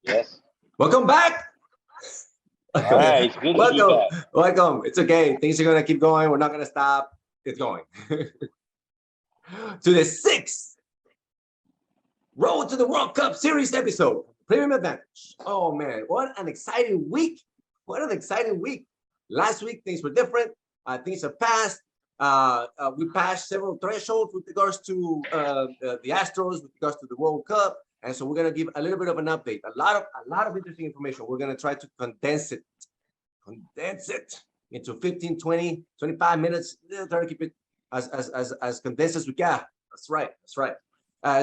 Yes. Welcome back. All right. It's good to be Welcome. back. Welcome. It's okay. Things are going to keep going. We're not going to stop. It's going. To the sixth Road to the World Cup Series episode. Premium Advantage. Oh, man. What an exciting week. What an exciting week. Last week, things were different. Things have passed. We passed several thresholds with regards to the Astros, with regards to the World Cup. And so we're going to give a little bit of an update, a lot of interesting information. We're going to try to condense it into 15, 20, 25 minutes. Try to keep it as condensed as we can. That's right.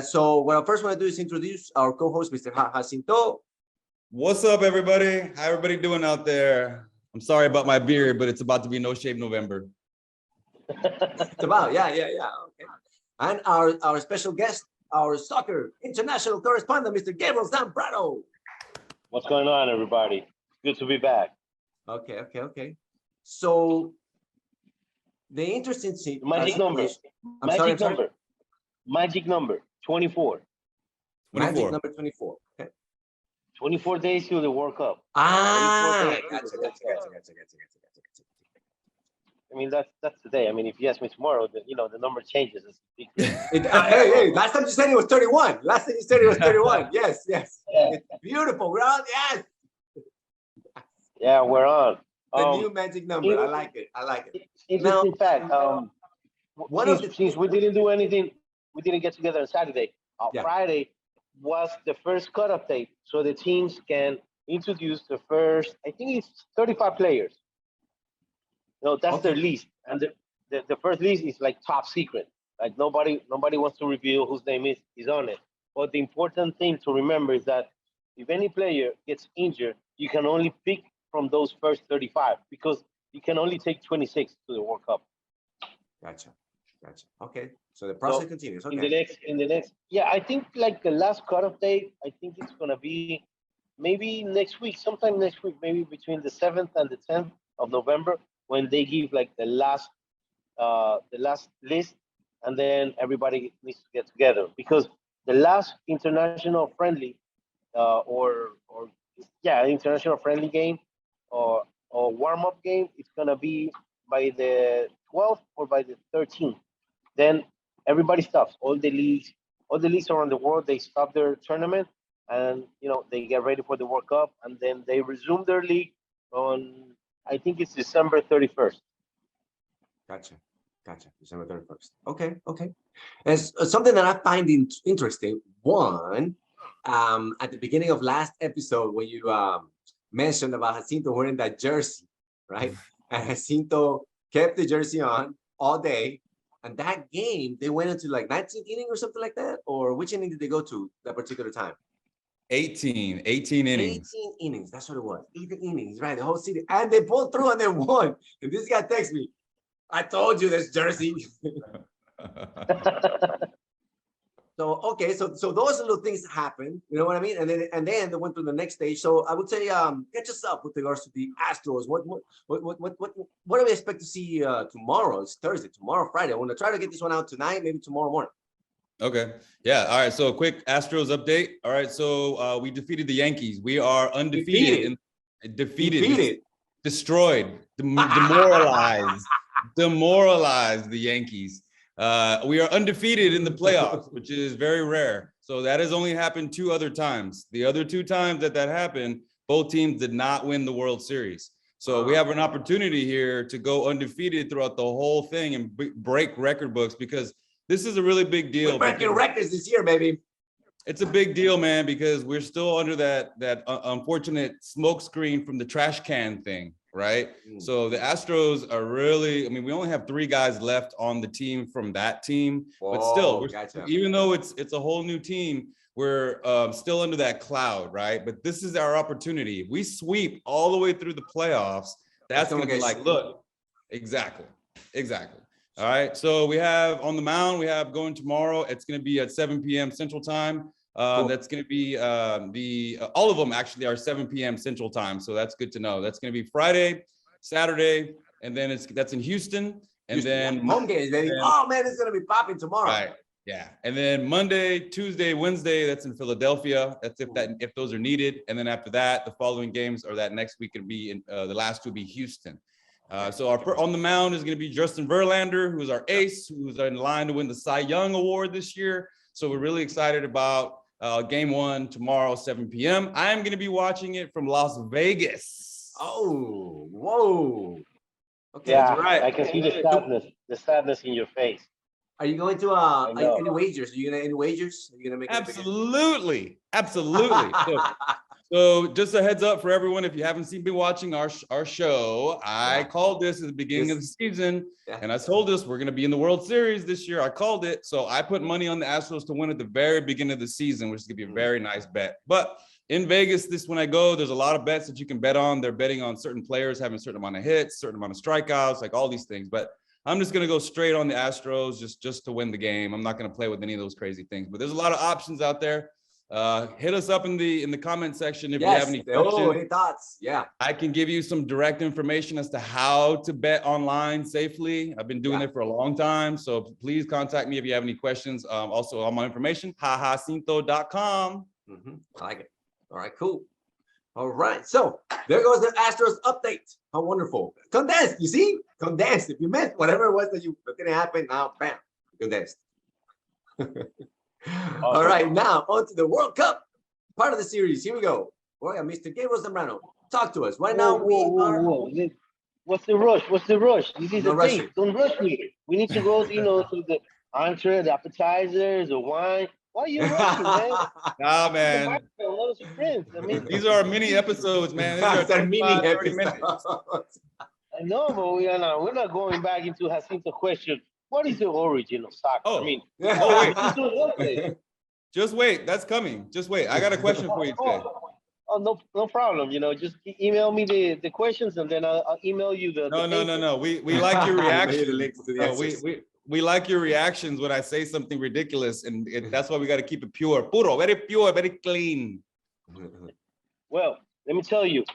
So what I first want to do is introduce our co-host, Mr. Jacinto. What's up, everybody? How everybody doing out there? I'm sorry about my beard, but it's about to be No Shave November. It's about, yeah. Okay. And our special guest, our soccer international correspondent, Mr. Gabriel Zambrano. What's going on, everybody? Good to be back. Okay. So the interesting thing, Magic number. Magic number 24. Magic number 24. Okay. 24 days till the World Cup. Gotcha. I mean, that's today. I mean, if you ask me tomorrow, the number changes. Hey, last time you said it was 31. Yes. Yeah. It's beautiful. We're on. Yes. Yeah, we're on. The new magic number. I like it. Interesting fact. Since we didn't do anything, we didn't get together on Saturday. Friday was the first cut-up date, so the teams can introduce the first. I think it's 35 players. No, that's their list, and the first list is like top secret. Like nobody wants to reveal whose name is on it. But the important thing to remember is that if any player gets injured, you can only pick from those first 35 because you can only take 26 to the World Cup. Gotcha. Okay, so the process continues. Okay. In the next, I think like the last cutoff date, I think it's gonna be maybe sometime next week, maybe between the 7th and the 10th of November, when they give like the last list, and then everybody needs to get together because the last international friendly international friendly game or warm-up game, it's gonna be by the 12th or by the 13th. Then everybody stops. All the leagues around the world, they stop their tournament, and they get ready for the World Cup, and then they resume their league on, I think it's December 31st. Gotcha. December 31st. Okay. As something that I find interesting, one, at the beginning of last episode, when you mentioned about Jacinto wearing that jersey, right? And Jacinto kept the jersey on all day. And that game, they went into like 19th inning or something like that? Or which inning did they go to that particular time? 18 innings. 18 innings, that's what it was. 18 innings, right? The whole city. And they pulled through and they won. And this guy texts me, I told you this jersey. So those little things happen, you know what I mean? And then they went to the next stage. So I would say catch us up with regards to the Astros. What do we expect to see tomorrow? It's Thursday, tomorrow, Friday. I want to try to get this one out tonight, maybe tomorrow morning. Okay. Yeah. All right. So a quick Astros update. All right. So we defeated the Yankees. We are undefeated. Defeated. Destroyed. Demoralized the Yankees. We are undefeated in the playoffs, which is very rare. So that has only happened 2 other times. The other 2 times that happened, both teams did not win the World Series. So we have an opportunity here to go undefeated throughout the whole thing and break record books, because this is a really big deal. We're breaking records this year, baby. It's a big deal, man, because we're still under that unfortunate smoke screen from the trash can thing, right? So the Astros are really, I mean, we only have 3 guys left on the team from that team, but still, even though it's a whole new team, we're still under that cloud, right? But this is our opportunity. If we sweep all the way through the playoffs, that's going to be like, look, exactly. All right. So we have on the mound, we have going tomorrow. It's going to be at 7 p.m. Central Time. Cool. That's going to be all of them actually are 7 p.m. Central Time. So that's good to know. That's going to be Friday, Saturday, and then that's in Houston. And then home games, baby. Oh man, it's going to be popping tomorrow. Right. Yeah, and then Monday, Tuesday, Wednesday, that's in Philadelphia. That's if those are needed. And then after that, the following games or that next week can be in the last two be Houston. So on the mound is going to be Justin Verlander, who's our ace, who's in line to win the Cy Young Award this year. So we're really excited about game one tomorrow, 7 p.m. I am going to be watching it from Las Vegas. Oh, whoa. Okay, Yeah, that's right. I can see the sadness in your face. Are you going to any wagers? Are you gonna any wagers? Are you gonna make absolutely? So just a heads up for everyone, if you haven't been watching our show, I called this at the beginning of the season, and I told us we're going to be in the World Series this year. I called it. So I put money on the Astros to win at the very beginning of the season, which is going to be a very nice bet. But in Vegas, when I go, there's a lot of bets that you can bet on. They're betting on certain players having a certain amount of hits, certain amount of strikeouts, like all these things. But I'm just going to go straight on the Astros just to win the game. I'm not going to play with any of those crazy things. But there's a lot of options out there. Hit us up in the comment section if you have any questions. Any thoughts? Yeah, I can give you some direct information as to how to bet online safely. I've been doing it for a long time, so please contact me if you have any questions. Also, all my information, jajacinto.com. I like it. All right, cool. All right, so there goes the Astros update. How wonderful. Condensed, you see? Condensed. If you missed whatever it was that didn't happen, now bam, condensed. All right, now on to the World Cup part of the series. Here we go. Boy, Mr. Gabriel Zambrano, talk to us. Right now, What's the rush? This is No the rushing. thing. Don't rush me. We need to go, to the entree, the appetizers, the wine. Why are you rushing, man? Nah, man. I mean, These are mini episodes, man. These are mini 30 minutes. I know, but we're not going back into Jacinto's question. What is the origin of soccer? Oh, I mean, wait. Just wait. That's coming. Just wait. I got a question for you today. No problem. Just email me the questions, and then I'll email you the. No. We like your reaction. We like your reactions when I say something ridiculous, and that's why we got to keep it pure, very clean. Well, let me tell you,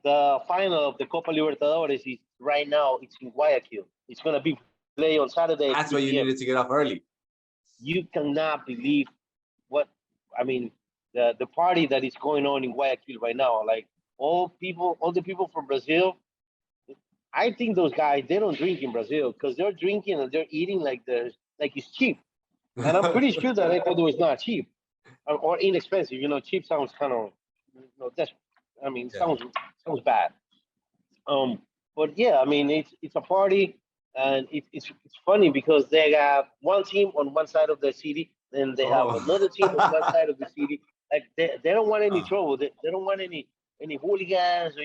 the final of the Copa Libertadores is right now. It's in Guayaquil. It's gonna be played on Saturday. That's why you needed to get off early. You cannot believe the party that is going on in Guayaquil right now. Like all the people from Brazil. I think those guys, they don't drink in Brazil because they're drinking and they're eating like it's cheap. And I'm pretty sure that Ecuador is not cheap or inexpensive. Cheap sounds kind of, sounds bad. But yeah, it's a party, and it's funny because they have one team on one side of the city, and they have another team on one side of the city. Like they don't want any trouble. They don't want any hooligans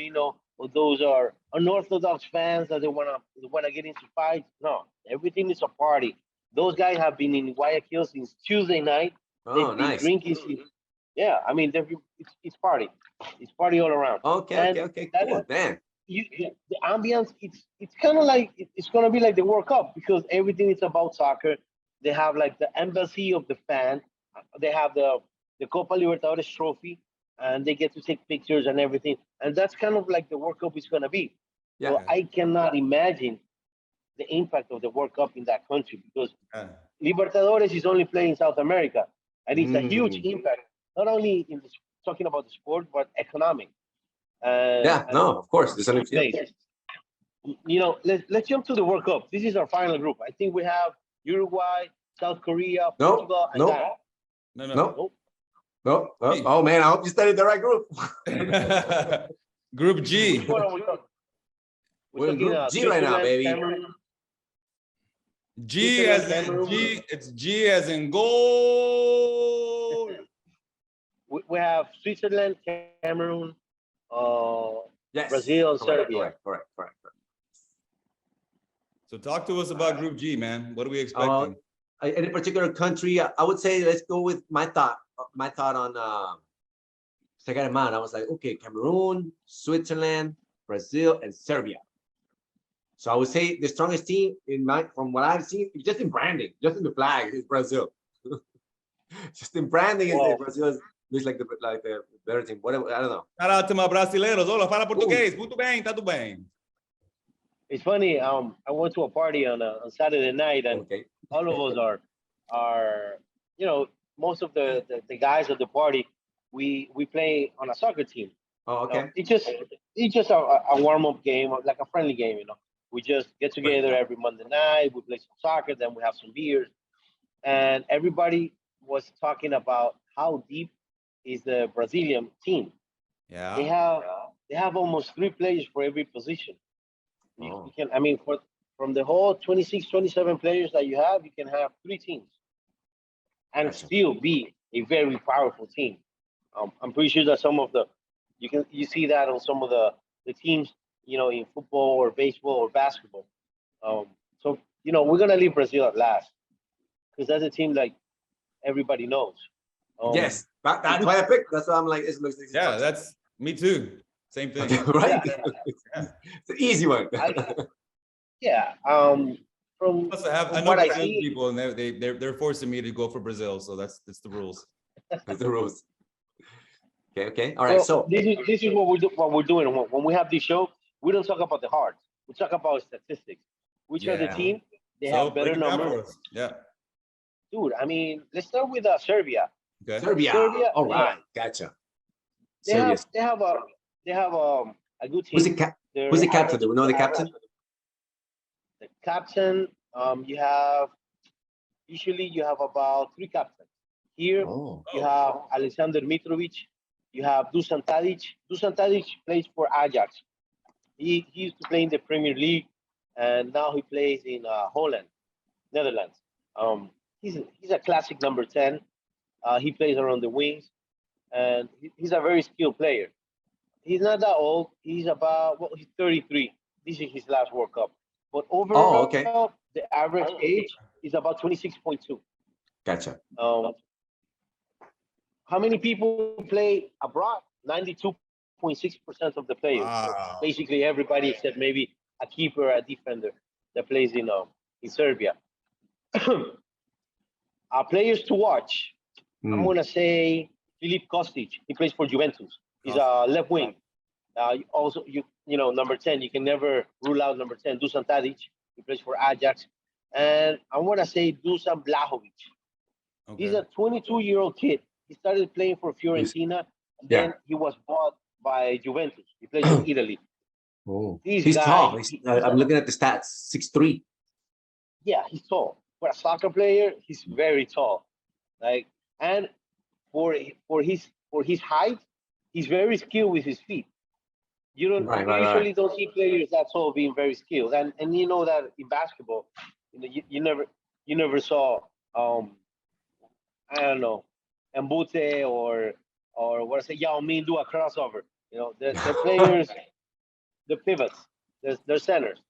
or those are unorthodox fans that they wanna get into fights. No, everything is a party. Those guys have been in Guayaquil since Tuesday night. They've been drinking. It's party. It's party all around. Okay, cool, man. The ambience, it's kind of like it's gonna be like the World Cup because everything is about soccer. They have like the embassy of the fan. They have the Copa Libertadores trophy, and they get to take pictures and everything. And that's kind of like the World Cup is gonna be. Yeah. So I cannot imagine the impact of the World Cup in that country because Libertadores is only playing in South America, and it's a huge impact, not only in talking about the sport but economic. Of course. There's only let's jump to the World Cup. This is our final group. I think we have Uruguay, South Korea, Portugal, and Ghana. No. Oh man, I hope you studied the right group. Group G. We're in Group G right now, baby. G as in G. It's G as in gold. We have Switzerland, Cameroon, Brazil, and Serbia. Correct. So talk to us about Group G, man. What are we expecting? Any particular country? I would say let's go with my thought on I got in mind. I was like, okay, Cameroon, Switzerland, Brazil, and Serbia. So I would say the strongest team from what I've seen, just in branding, just in the flag, is Brazil. Just in branding, Brazil looks like the better team. Whatever, I don't know. Shout out to my brasileiros. Olá, fala português. Muito bem, tá tudo bem. It's funny. I went to a party on Saturday night, and all of us are, you know, most of the guys at the party, we play on a soccer team. Oh, You know, okay. it's just a warm up game, like a friendly game. You know, we just get together every Monday night. We play some soccer, then we have some beers, and everybody was talking about how deep is the Brazilian team. They Yeah. have they have almost three players for every position. You Oh, can, I mean, from the whole 26, 27 players that you have, you can have three teams and gotcha. still be a very powerful team. I'm pretty sure that some of the you see that on some of the teams, you know, in football or baseball or basketball. Um, so we're gonna leave Brazil at last because that's a team like everybody knows. Um, Yes, that's why I picked. That's why I'm like, it looks like it's Yeah, fun. that's me too. Same thing. Right? yeah, Yeah. It's an easy one. I yeah. From Plus, I from know what I Brazilian see, people, and they're forcing me to go for Brazil. So that's the rules. That's the rules. Okay, okay. All right. well, So, this is what we're doing. When we have this show, we don't talk about the heart. We talk about statistics. Which are the Yeah. team they So have better break it down numbers, for us. Yeah. dude? I mean, let's start with Serbia. Okay. Serbia. Serbia, All yeah, right. Gotcha. they have Serbia's. they have a they have a good Who's team. the cap? Who's They're the captain? average. Do we know the They're average. captain? The captain, you have usually you have about three captains. Here Oh, you have Alexander Mitrovic, you have Dusan Tadic. Dusan Tadic plays for Ajax. He used to play in the Premier League, and now he plays in Holland, Netherlands. Um, he's a classic number 10. He plays around the wings, and he's a very skilled player. He's not that old. He's about, well, he's 33. This is his last World Cup. But oh, overall, okay. the average age is about 26.2. Gotcha. How many people play abroad? 92.6% of the players. So Wow. basically everybody except maybe a keeper, a defender that plays in Serbia. Players to watch. I'm Hmm. gonna say Filip Kostic. He plays for Juventus. He's Cost. a left wing. Also, number 10. You can never rule out number 10. Dusan Tadic. He plays for Ajax, and I want to say Dusan Blahovic. He's Okay. a 22-year-old kid. He started playing for Who's- Fiorentina, and Yeah. then he was bought by Juventus. He plays in Italy. Oh, This he's tall. guy, I'm looking at the stats. 6'3". yeah, he's tall. For a soccer player, he's very tall. Like, and for his height, he's very skilled with his feet. Right, You right, right. usually don't see players that tall being very skilled, and you know that in basketball, you never saw I don't know, Mbute or what I say, Yao Ming do a crossover. The players, the pivots, they're centers.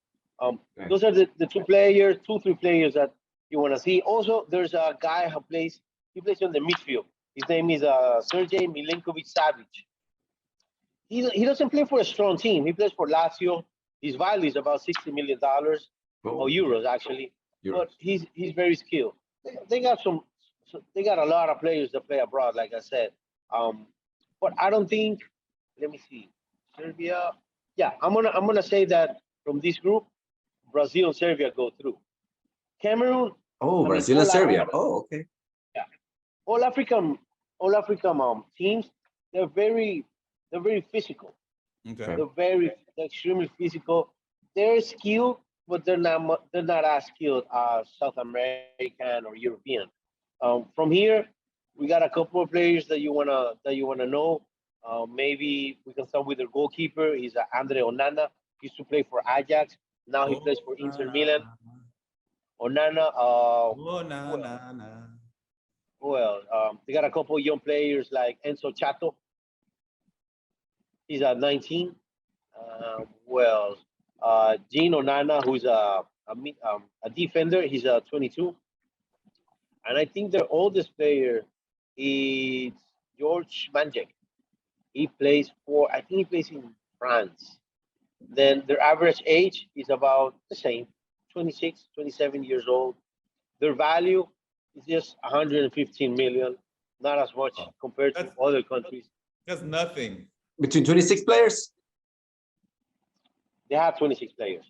Right. Those are the two players, three players that you want to see. Also, there's a guy who he plays on the midfield. His name is Sergej Milinkovic Savic. He doesn't play for a strong team. He plays for Lazio. His value is about $60 million or Oh, euros actually, but Euros. he's very skilled. They got they got a lot of players that play abroad, like I said. Um, but I don't think. Let me see, Serbia. Yeah, I'm gonna say that from this group, Brazil and Serbia go through. Cameroon. Oh, I mean, Brazil and Serbia. Oh, okay. Yeah, all African, all African teams. They're very, they're very physical. Okay. Okay. They're extremely physical. They're skilled, but they're not as skilled as South American or European. From here, we got a couple of players that you wanna know. Maybe we can start with their goalkeeper. He's Andre Onana. He used to play for Ajax. Now he Oh, plays for na, Inter na, Milan. na. Onana. Oh, na, Well, na, na. they got a couple of young players like Enzo Chato. He's at 19. Well, Gino Nana, who's a defender, he's 22, and I think their oldest player is George Manjek. I think he plays in France. Then their average age is about the same, 26, 27 years old. Their value is just 115 million, not as much Oh, compared to that's other countries. that's nothing. Between 26 players? They have 26 players.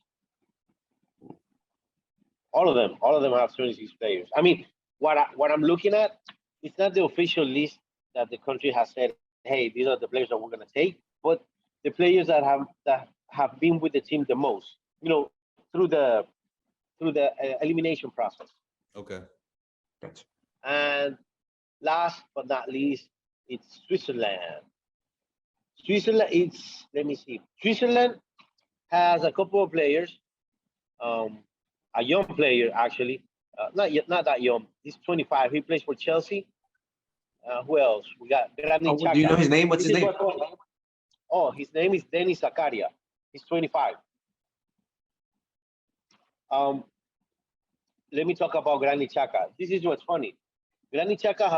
All of them have 26 players. I mean, what I'm looking at, it's not the official list that the country has said, hey, these are the players that we're gonna take, but the players that have been with the team the most, through the elimination process. Okay. Gotcha. And last but not least, it's Switzerland. Switzerland, it's let me see. Switzerland has a couple of players. Um, a young player actually, not that young. He's 25. He plays for Chelsea. Who else? We got Granit Oh, do you know Xhaka. his name? What's This his is name? oh, his name is Denis Zakaria. He's 25. Um, Let me talk about Granit Xhaka. This is what's funny. Granit Xhaka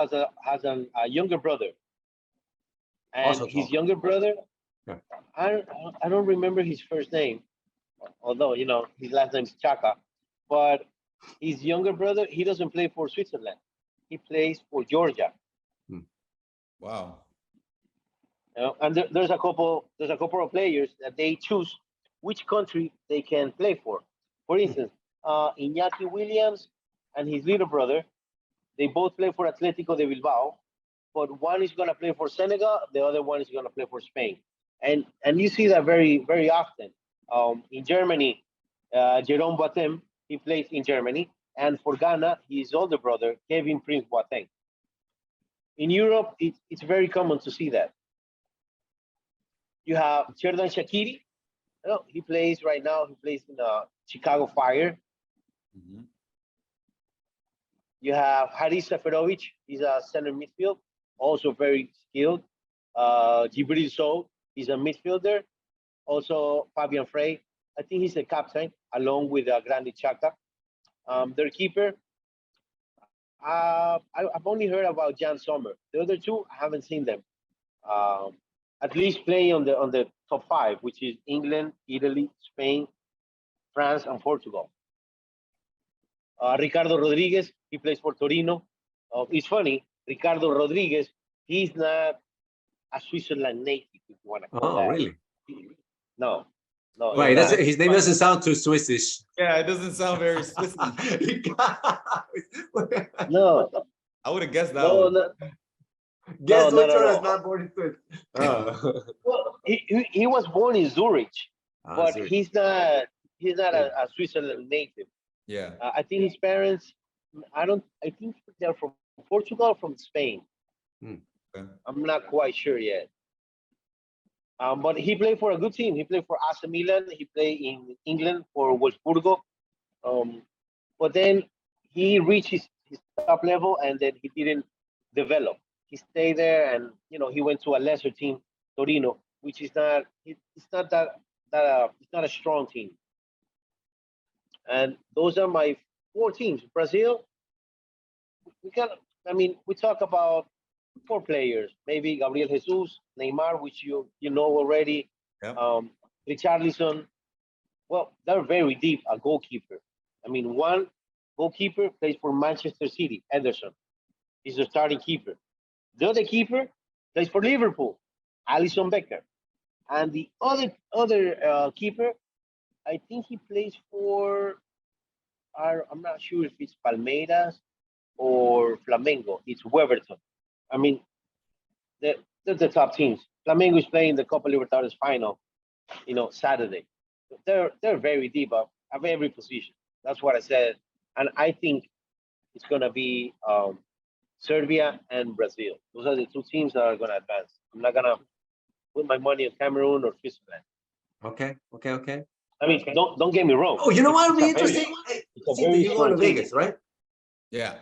has a younger brother, and Also his tall. younger brother, Yeah. I don't remember his first name, although his last name is Chaka, but his younger brother, he doesn't play for Switzerland. He plays for Georgia. Wow. And there's a couple of players that they choose which country they can play for. For instance, Iñaki Williams and his little brother, they both play for Atletico de Bilbao, but one is going to play for Senegal, the other one is going to play for Spain, and you see that very very often. In Germany, Jerome Boateng, he plays in Germany, and for Ghana, his older brother Kevin Prince Boateng. In Europe, it's very common to see that. You have Xherdan Shaqiri. He plays right now. He plays in Chicago Fire. Mhm. You have Haris Seferovic. He's a center midfield, also very skilled. Jibril Sow, he's a midfielder. Also, Fabian Frey. I think he's the captain, along with Granit Xhaka. Their keeper, I've only heard about Jan Sommer. The other two, I haven't seen them. Um, at least play on the top five, which is England, Italy, Spain, France, and Portugal. Ricardo Rodriguez, he plays for Torino. It's funny, Ricardo Rodriguez, he's not a Switzerland native, if you want to call Oh, that. really? No, no, Wait, he's not. his name doesn't sound too Swissish. Yeah, it doesn't sound very Swiss. No, I would have guessed that no, one. no, Guess no, which no, one is no. not born in Swiss? Oh. Well, he was born in Zurich, but Zurich. he's not Yeah. a Switzerland native. Yeah. I think his parents, I think they're from Portugal, from Spain. Okay. I'm not quite sure yet. But he played for a good team. He played for AC Milan. He played in England for Wolfsburgo. Um, but then he reached his top level, and then he didn't develop. He stayed there, and he went to a lesser team, Torino, which is not. It's not that it's not a strong team. And those are my four teams. Brazil, we can. I mean, we talk about four players. Maybe Gabriel Jesus, Neymar, which you know already. Yep. Richarlison. Well, they're very deep. A goalkeeper. I mean, one goalkeeper plays for Manchester City. Ederson. He's the starting keeper. The other keeper plays for Liverpool. Alisson Becker. And the other keeper, I think he plays for. I'm not sure if it's Palmeiras or Flamengo. It's Weverton. I mean, they're the top teams. Flamengo is playing the Copa Libertadores final, Saturday. They're very deep up at every position. That's what I said, and I think it's gonna be Serbia and Brazil. Those are the two teams that are gonna advance. I'm not gonna put my money on Cameroon or Switzerland. Okay. I mean, don't get me wrong. Oh, you know what would be It's a very- interesting? it's a See, very you're going to strong team. Vegas, right? Yeah.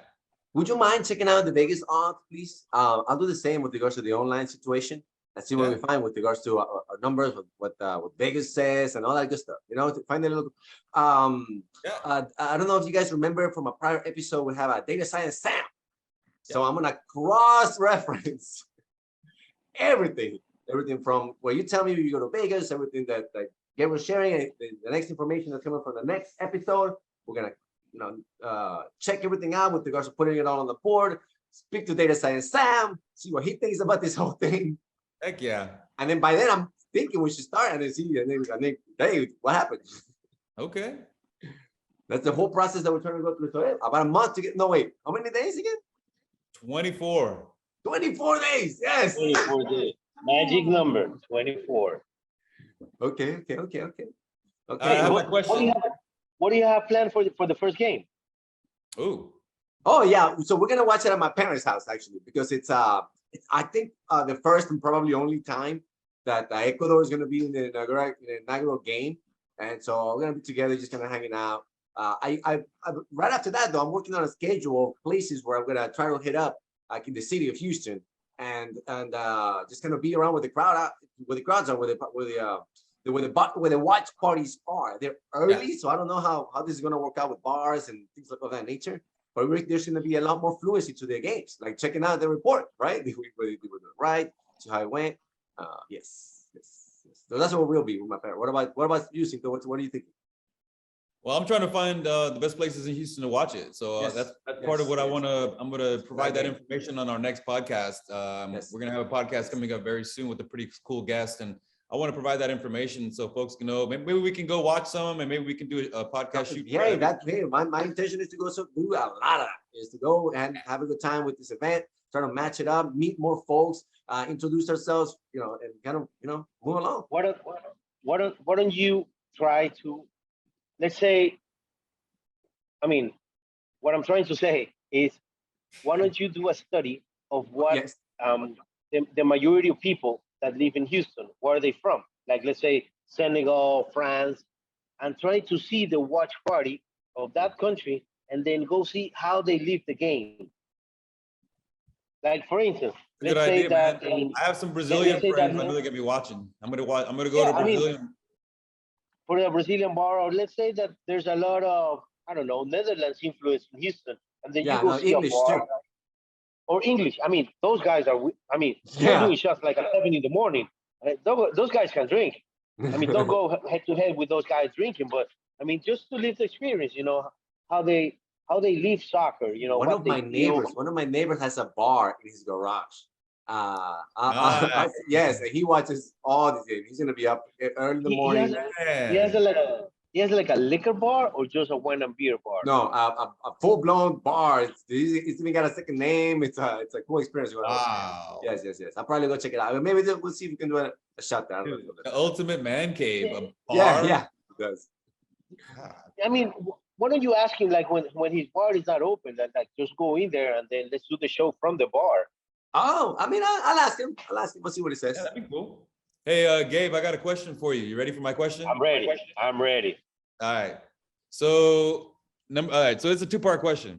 Would you mind checking out the Vegas odds, please? I'll do the same with regards to the online situation and see what Yeah. we find with regards to our numbers, what Vegas says, and all that good stuff. To find a little. Yeah. I don't know if you guys remember from a prior episode, we have a data science Sam. So Yeah. I'm gonna cross-reference everything from where you tell me you go to Vegas, everything that Gabriel's sharing, and the next information that's coming from the next episode. We're gonna check everything out with regards to putting it all on the board, speak to data science Sam, see what he thinks about this whole thing. Heck yeah. And then by then I'm thinking we should start and then hey, what happened? Okay. That's the whole process that we're trying to go through. So about a month to get. No, wait. How many days again? 24. 24 days. Yes. 24 days. Magic number, 24. Okay. I have my question. What do you have planned for the first game? Ooh. Oh yeah. So we're gonna watch it at my parents' house actually, because it's I think the first and probably only time that Ecuador is gonna be in the inaugural game, and so we're gonna be together, just kind of hanging out. I right after that though, I'm working on a schedule of places where I'm gonna try to hit up, like in the city of Houston, and just gonna be around with the crowds are, where the watch parties are. They're early, so I don't know how this is gonna work out with bars and things like of that nature. But there's going to be a lot more fluency to their games, like checking out the report, right? They were doing right, see how it went. Yes. So that's what we'll be with my parents. What about you, Cinto? What are you thinking? Well, I'm trying to find the best places in Houston to watch it. So that's part of what I'm going to provide that information on our next podcast. We're going to have a podcast coming up very soon with a pretty cool guest, and I want to provide that information so folks can know. Maybe we can go watch some, and maybe we can do a podcast shoot. Yeah, my intention is to go do a lot of that. Is to go and have a good time with this event, try to match it up, meet more folks, introduce ourselves, and kind of, move along. Why don't you try to, let's say, I mean, what I'm trying to say is, why don't you do a study of what the majority of people that live in Houston, where are they from? Like, let's say Senegal, France, and try to see the watch party of that country, and then go see how they live the game. Like, for instance, let's say that I have some Brazilian friends. I know they're gonna be watching. I'm gonna go to Brazilian. For the Brazilian bar, or let's say that there's a lot of, I don't know, Netherlands influence in Houston, and then you go see English a bar. Too. Or English. I mean, those guys are. They're doing shots like at 7 in the morning. Those guys can drink. I mean, don't go head to head with those guys drinking, but I mean, just to live the experience. How they live soccer. One of my neighbors has a bar in his garage. Yes, he watches all the games. He's gonna be up early in the morning. He has like a liquor bar, or just a wine and beer bar? No, a full-blown bar. It's even got a second name. It's a cool experience. Wow. Yes. I'll probably go check it out. Maybe we'll see if we can do a shot there. The ultimate man cave. A bar? Yeah, it does. I mean, why don't you ask him, like, when his bar is not open, that like just go in there and then let's do the show from the bar. Oh, I mean, I'll ask him. We'll see what he says. Yeah, that'd be cool. Hey, Gabe, I got a question for you. You ready for my question? I'm ready. All right. So it's a two-part question.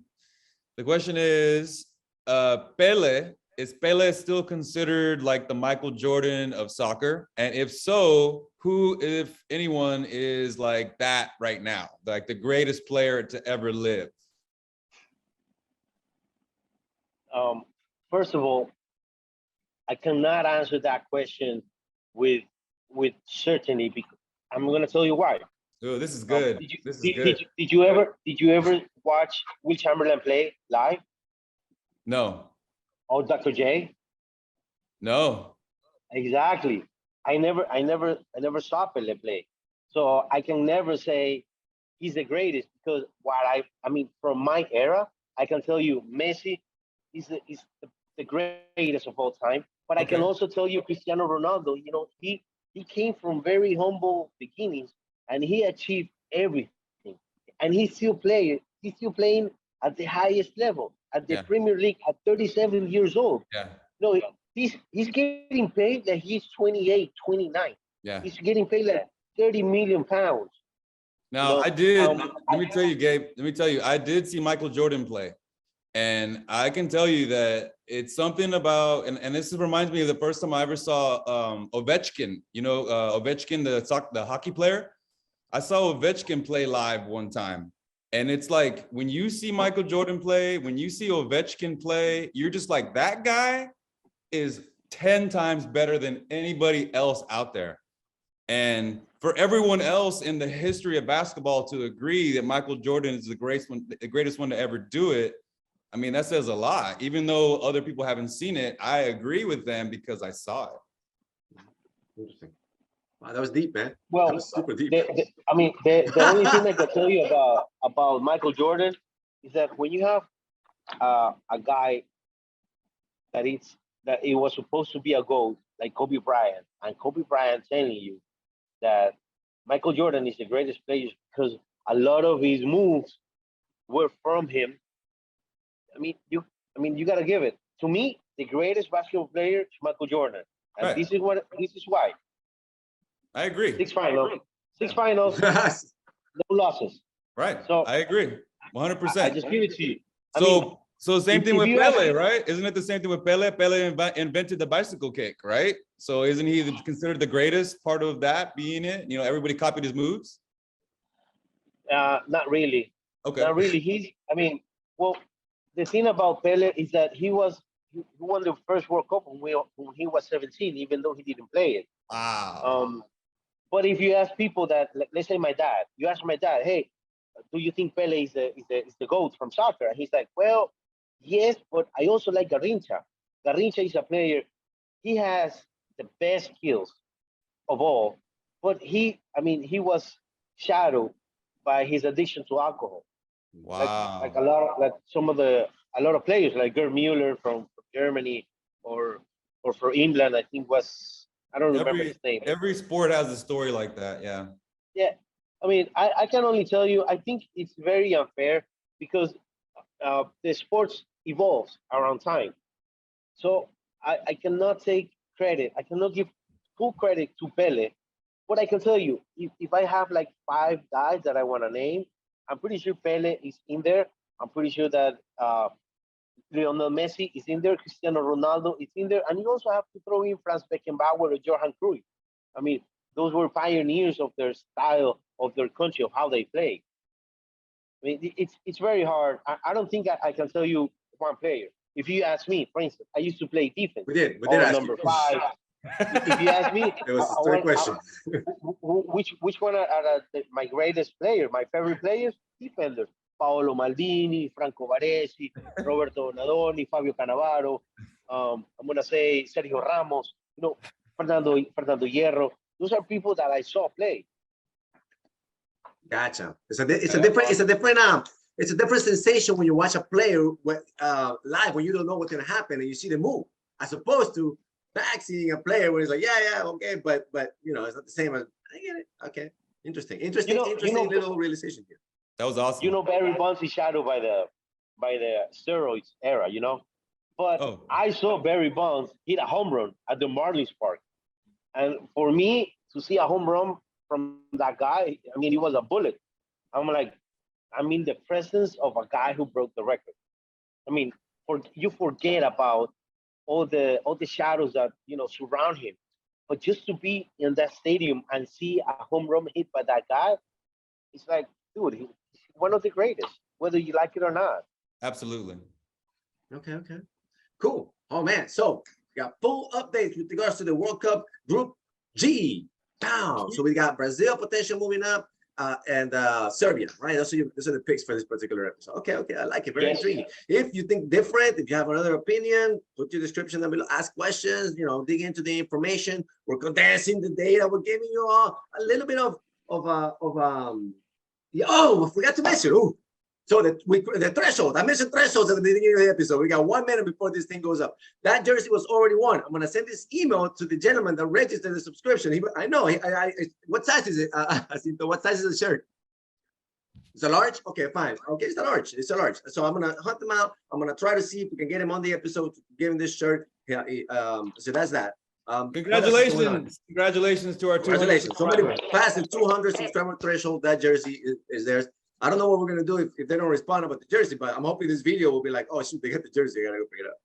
The question is, is Pele still considered like the Michael Jordan of soccer? And if so, who, if anyone, is like that right now? Like the greatest player to ever live? First of all, I cannot answer that question with certainty, because I'm going to tell you why. Oh, this is good. Did you ever watch Will Chamberlain play live? No. Or Dr. J? No. Exactly. I never saw Pele play, so I can never say he's the greatest, because I mean, from my era, I can tell you Messi is the greatest of all time. But I can also tell you Cristiano Ronaldo. He came from very humble beginnings, and he achieved everything. And he's still playing at the highest level, at the Premier League, at 37 years old. Yeah. No, he's getting paid like he's 28, 29. Yeah. He's getting paid like 30 million pounds. Now, I did. Let me tell you, Gabe. I did see Michael Jordan play. And I can tell you that it's something about, and this reminds me of the first time I ever saw Ovechkin, Ovechkin, the hockey player. I saw Ovechkin play live one time. And it's like, when you see Michael Jordan play, when you see Ovechkin play, you're just like, that guy is 10 times better than anybody else out there. And for everyone else in the history of basketball to agree that Michael Jordan is the greatest one to ever do it, I mean, that says a lot. Even though other people haven't seen it, I agree with them because I saw it. Interesting. Wow, that was deep, man. That Well, was super deep. I mean, the only thing I can tell you about Michael Jordan is that when you have a guy that it was supposed to be a GOAT like Kobe Bryant, and Kobe Bryant telling you that Michael Jordan is the greatest player because a lot of his moves were from him. I mean, you gotta give it to me. The greatest basketball player is Michael Jordan, and Right. this is why I agree. six finals, no losses. Right. So I agree. I 100%. just give it to you. I mean, So same if thing with you ask Pele, me- right? Isn't it the same thing with Pele? Pele invented the bicycle kick, right? So isn't he considered the greatest part of that being it? You know, everybody copied his moves. Not really. Okay. Not really. I mean, well, the thing about Pele is that he won the first World Cup when he was 17, even though he didn't play it. Wow. But if you ask people that, let's say my dad, you ask my dad, hey, do you think Pele is the GOAT from soccer? And he's like, well, yes, but I also like Garrincha. Garrincha is a player. He has the best skills of all, but he was shadowed by his addiction to alcohol. Like Wow. a lot of players like Gerd Mueller from Germany or for England, I think I don't remember his name. Every sport has a story like that. Yeah. Yeah, I mean, I can only tell you, I think it's very unfair because the sports evolves around time. So I cannot take credit. I cannot give full credit to Pele. But I can tell you, if I have like five guys that I want to name, I'm pretty sure Pele is in there. I'm pretty sure that Lionel Messi is in there. Cristiano Ronaldo is in there. And you also have to throw in Franz Beckenbauer or Johan Cruyff. I mean, those were pioneers of their style, of their country, of how they play. I mean, it's very hard. I don't think I can tell you one player. If you ask me, for instance, I used to play defense. We did Oh, ask number you. 5. If you ask me, It was a question. which one are my greatest players, my favorite players? Defenders. Paolo Maldini, Franco Baresi, Roberto Donadoni, Fabio Cannavaro. I'm gonna say Sergio Ramos. Fernando Hierro. Those are people that I saw play. Gotcha. It's a different sensation when you watch a player live when you don't know what's gonna happen and you see the move, as opposed to back seeing a player where it's like, yeah, okay, but it's not the same as. I get it. Okay, interesting little realization here. That was awesome. Barry Bonds is shadowed by the steroids era, But I saw Barry Bonds hit a home run at the Marlins Park. And for me to see a home run from that guy, I mean, it was a bullet. I'm like, I'm in the presence of a guy who broke the record. I mean, you forget about all the shadows that surround him, but just to be in that stadium and see a home run hit by that guy, it's like, dude, he's one of the greatest, whether you like it or not. Absolutely. Okay. Cool. Oh man, so we got full updates with regards to the World Cup Group G. Down. So we got Brazil potential moving up, and Serbia, right? Those are the picks for this particular episode. Okay, I like it. Very intriguing. If you think different, if you have another opinion, put your description down below. Ask questions. Dig into the information. We're condensing the data. We're giving you all a little bit of I forgot to mention. Ooh. So the threshold, I mentioned thresholds at the beginning of the episode. We got 1 minute before this thing goes up. That jersey was already won. I'm gonna send this email to the gentleman that registered the subscription. I know. What size is it? What size is the shirt? It's a large. Okay, fine. Okay, it's a large. So I'm gonna hunt him out. I'm gonna try to see if we can get him on the episode, give him this shirt. Yeah. So that's that. Congratulations to our 200 Somebody passed the 200 subscriber threshold. That jersey is theirs. I don't know what we're gonna do if they don't respond about the jersey, but I'm hoping this video will be like, oh shoot, they got the jersey, I gotta go pick it up.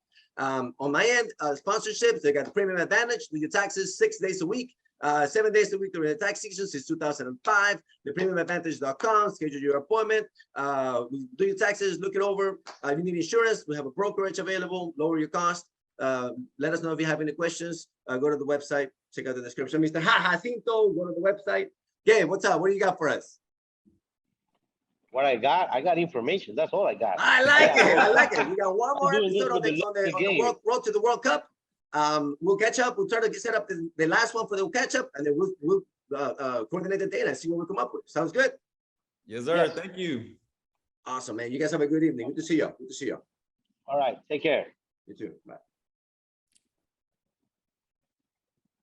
On my end, sponsorships, they got the Premium Advantage, do your taxes 6 days a week, 7 days a week during the tax season since 2005. The premiumadvantage.com, schedule your appointment, do your taxes, look it over. If you need insurance, we have a brokerage available, lower your cost. Let us know if you have any questions. Go to the website, check out the description. Mr. Jacinto, go to the website. Gabe, what's up? What do you got for us? What I got information. That's all I got. I like it. We got one more episode on the road to the World Cup. we'll catch up. We'll try to set up the last one for the catch up, and then we'll coordinate the date and see what we come up with. Sounds good? Yes, sir. Yes. Thank you. Awesome, man. You guys have a good evening. Good to see you. Good to see you. All right. Take care. You too. Bye.